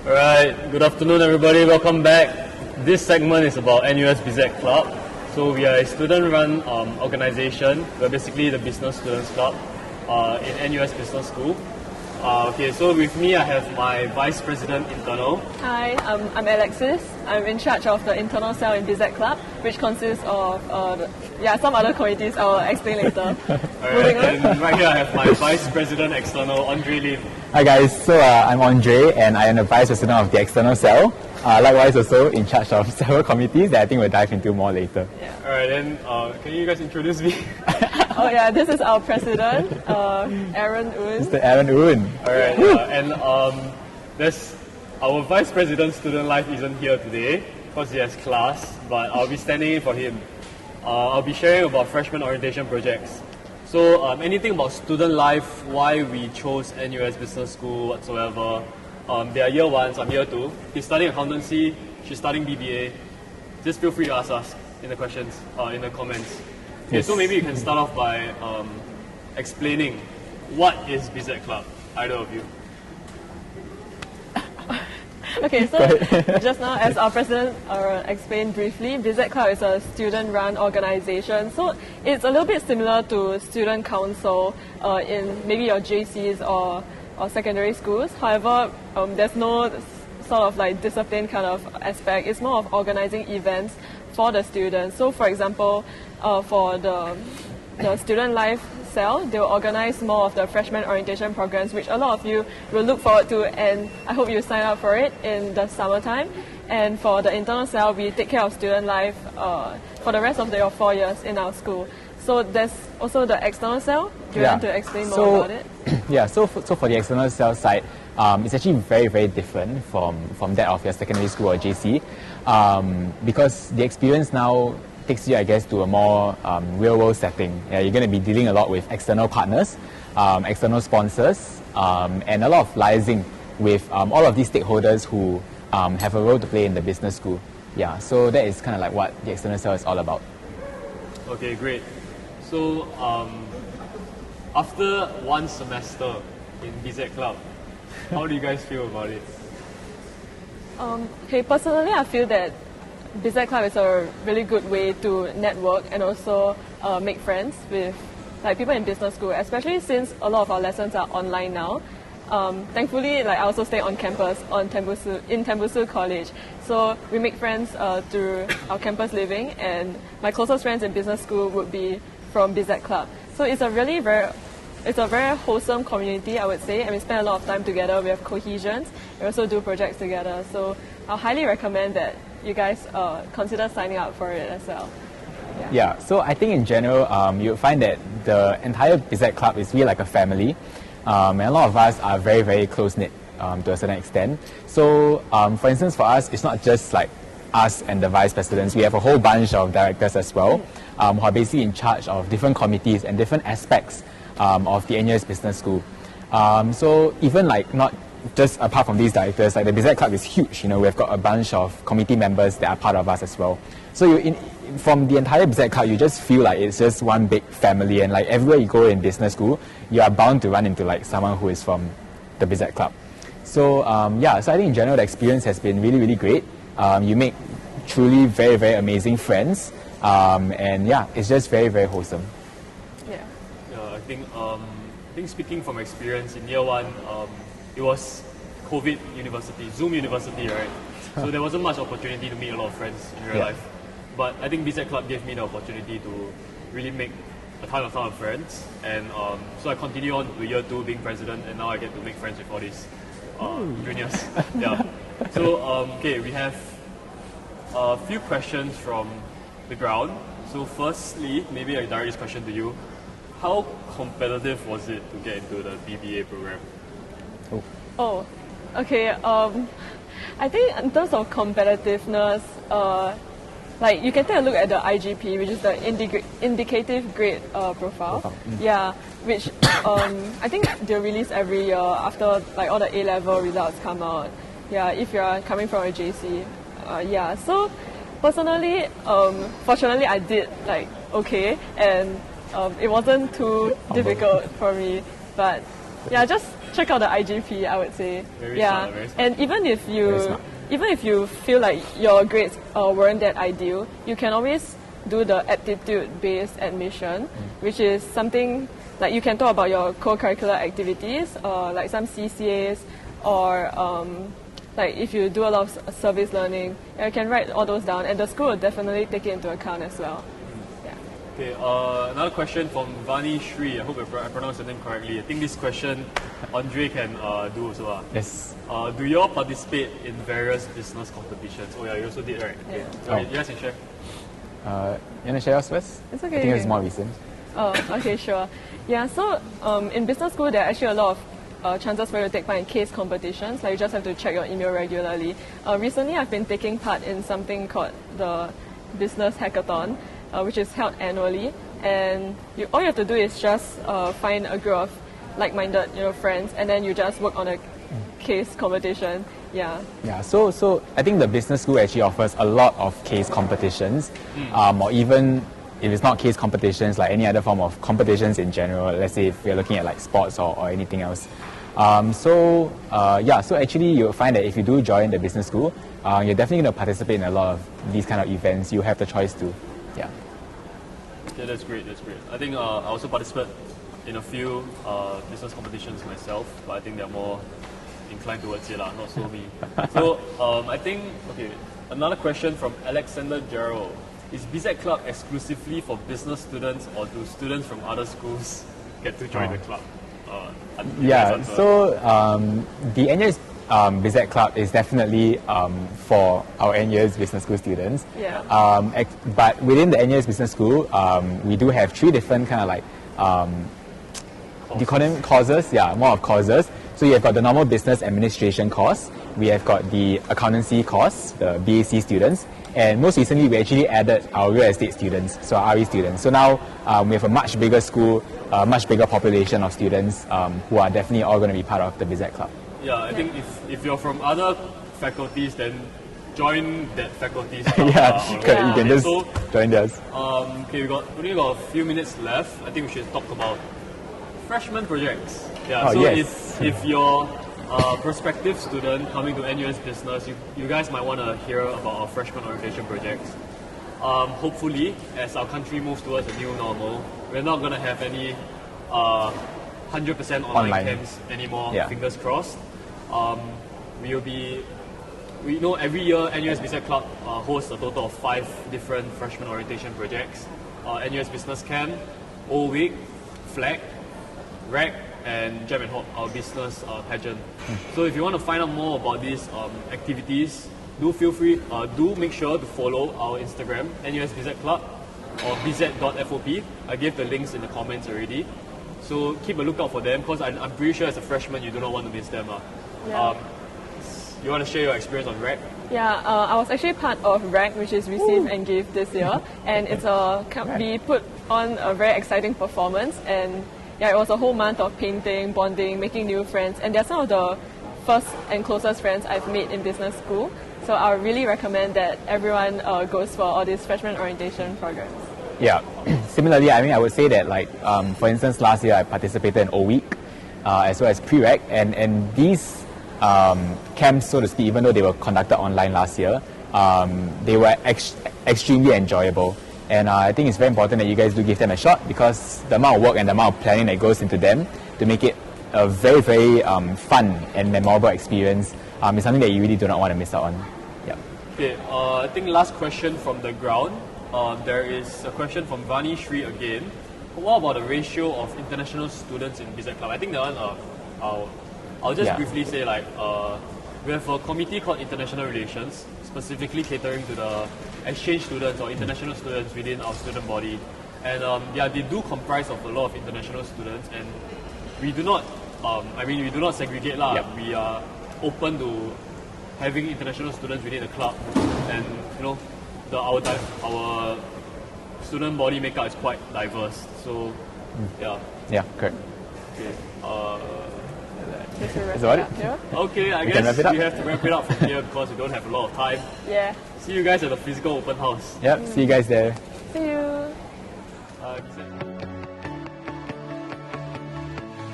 Alright, good afternoon everybody, welcome back. This segment is about NUS BZEC Club. So we are a student-run organisation. We're basically the Business Students Club in NUS Business School. Okay, so with me I have my Vice President Internal. Hi, I'm Alexis. I'm in charge of the internal cell in BZEC Club, which consists of some other committees I'll explain later. Alright, and right here I have my Vice President External, Andre Lim. Hi guys, so I'm Andre and I am the Vice President of the External Cell. Likewise also in charge of several committees that I think we'll dive into more later. Yeah. Alright, then can you guys introduce me? Oh yeah, this is our President, Aaron Oon. Mr. Aaron Oon. Alright, and there's our Vice President Student Life isn't here today because he has class, but I'll be standing in for him. I'll be sharing about freshman orientation projects. So anything about student life, why we chose NUS Business School whatsoever. They are year ones, I'm year two. He's studying accountancy, she's studying BBA. Just feel free to ask us in the questions, in the comments. Okay, Yes. so maybe you can start off by explaining what is BZEC Club, either of you. Okay, so just now, as our President explained briefly, BZEC Club is a student-run organisation. So it's a little bit similar to Student Council in maybe your JCs or secondary schools. However, there's no sort of like discipline kind of aspect. It's more of organising events for the students. So for example, for the student life cell, they will organise more of the freshman orientation programs, which a lot of you will look forward to, and I hope you sign up for it in the summertime. And for the internal cell, we take care of student life for the rest of your 4 years in our school. So there's also the external cell. Do you want to explain more about it? Yeah, so for the external cell side, it's actually very, very different from that of your secondary school or JC, because the experience now takes you, I guess, to a more real-world setting. Yeah, you're going to be dealing a lot with external partners, external sponsors, and a lot of liaising with all of these stakeholders who have a role to play in the business school. Yeah, so that is kind of like what the external cell is all about. Okay, great. So after one semester in BZEC Club, how do you guys feel about it? Okay, personally, I feel that BZEC Club is a really good way to network and also make friends with like people in business school, especially since a lot of our lessons are online now. Thankfully, like I also stay on campus in Tembusu College, so we make friends through our campus living, and my closest friends in business school would be from BZEC Club. So it's a very wholesome community, I would say, and we spend a lot of time together. We have cohesions. We also do projects together. So I'll highly recommend that you guys consider signing up for it as well. Yeah, so I think in general, you'll find that the entire BZEC Club is really like a family. And a lot of us are very, very close-knit to a certain extent. So, for instance, for us, it's not just like us and the vice presidents. We have a whole bunch of directors as well, who are basically in charge of different committees and different aspects of the NUS Business School. So even like not just apart from these directors, like the BZEC Club is huge. You know, we've got a bunch of committee members that are part of us as well. So from the entire BZEC Club, you just feel like it's just one big family, and like everywhere you go in business school, you are bound to run into like someone who is from the BZEC Club. So so I think in general the experience has been really, really great. You make truly very, very amazing friends, and yeah, it's just very, very wholesome. Yeah, I think speaking from experience in year one, it was COVID university, Zoom university, right? So there wasn't much opportunity to meet a lot of friends in real life. But I think BZEC Club gave me the opportunity to really make a ton of friends, and so I continue on to year two being president, and now I get to make friends with all these juniors. Yeah. So okay, we have a few questions from the ground. So firstly, maybe I direct this question to you. How competitive was it to get into the BBA program? Oh, okay. I think in terms of competitiveness, like you can take a look at the IGP, which is the indicative grade profile. Yeah, which I think they'll release every year after like all the A-level results come out. Yeah, if you're coming from a JC. So personally, fortunately I did like okay, and it wasn't too difficult for me. But Yeah, just check out the IGP, I would say. Very yeah, smart, very smart. and even if Very you smart. feel like your grades weren't that ideal, you can always do the aptitude-based admission, which is something like you can talk about your co-curricular activities, like some CCAs, or like if you do a lot of service learning, you can write all those down, and the school will definitely take it into account as well. Yeah. Okay, another question from Vani Shri. I hope I pronounced the name correctly. I think this question Andre can do also. Yes. Do you all participate in various business competitions? Oh yeah, you also did, right? Okay. Yeah. So you guys can share. You want to share yours first? It's okay. I think it's more recent. Oh, okay, sure. Yeah, so in business school, there are actually a lot of chances for you to take part in case competitions. Like you just have to check your email regularly. Recently, I've been taking part in something called the Business Hackathon, which is held annually. And all you have to do is just find a group of like-minded, friends, and then you just work on a case competition. Yeah. Yeah, so I think the business school actually offers a lot of case competitions, or even if it's not case competitions, like any other form of competitions in general. Let's say if you're looking at like sports or anything else. So actually you'll find that if you do join the business school, you're definitely going to participate in a lot of these kind of events. You have the choice to, yeah. Yeah, that's great. That's great. I think I also participate in a few business competitions myself, but I think they're more inclined towards it, not so me. So I think, okay, another question from Alexander Gerald. Is BZ Club exclusively for business students, or do students from other schools get to join the club? Yeah, so the NUS BZ Club is definitely for our NUS Business School students. Yeah. But within the NUS Business School, we do have 3 different kind of like, do you call them courses? Yeah, more of courses. So you have got the normal business administration course, we have got the accountancy course, the BAC students, and most recently we actually added our real estate students, so our RE students. So now we have a much bigger school, a much bigger population of students who are definitely all going to be part of the BZ Club. Yeah, I think if you're from other faculties, then join that faculty's club. Yeah, correct. You can just so, join theirs. Okay, we only got a few minutes left. I think we should talk about freshman projects. Yeah, Oh, so yes. if you're a prospective student coming to NUS Business, you guys might want to hear about our freshman orientation projects. Hopefully, as our country moves towards a new normal, we're not going to have any 100% online camps anymore, Yeah. fingers crossed. We know every year NUS Business Club hosts a total of 5 different freshman orientation projects. NUS Business Camp, O Week, Flag, REC, and Jam and Hop, our business pageant. So if you want to find out more about these activities, do make sure to follow our Instagram, NUS BZ Club, or bz.fop. I gave the links in the comments already. So keep a lookout for them, because I'm pretty sure as a freshman you do not want to miss them. Yeah. You want to share your experience on REC? Yeah, I was actually part of REC, which is Receive and Give this year, and we put on a very exciting performance, and yeah, it was a whole month of painting, bonding, making new friends, and they're some of the first and closest friends I've made in business school. So I would really recommend that everyone goes for all these freshman orientation programs. Yeah. Similarly, I would say that, like, for instance, last year I participated in O Week, as well as Pre-Rec, and these camps, so to speak, even though they were conducted online last year, they were extremely enjoyable. And I think it's very important that you guys do give them a shot, because the amount of work and the amount of planning that goes into them to make it a very, very fun and memorable experience is something that you really do not want to miss out on. Yeah. Okay, I think last question from the ground. There is a question from Vani Shri again. What about the ratio of international students in BZ Club? I think that one, I'll just briefly say, like, we have a committee called International Relations, specifically catering to the exchange students or international students within our student body. And they do comprise of a lot of international students, and we do not, we do not segregate lah. Yep. We are open to having international students within the club, and our student body makeup is quite diverse. So Yeah, correct. okay. Just to wrap Is that it up here. Okay, I We can guess wrap it up. we have to wrap it up from here because we don't have a lot of time. Yeah. See you guys at the physical open house. Yep, see you guys there. See you. Exactly.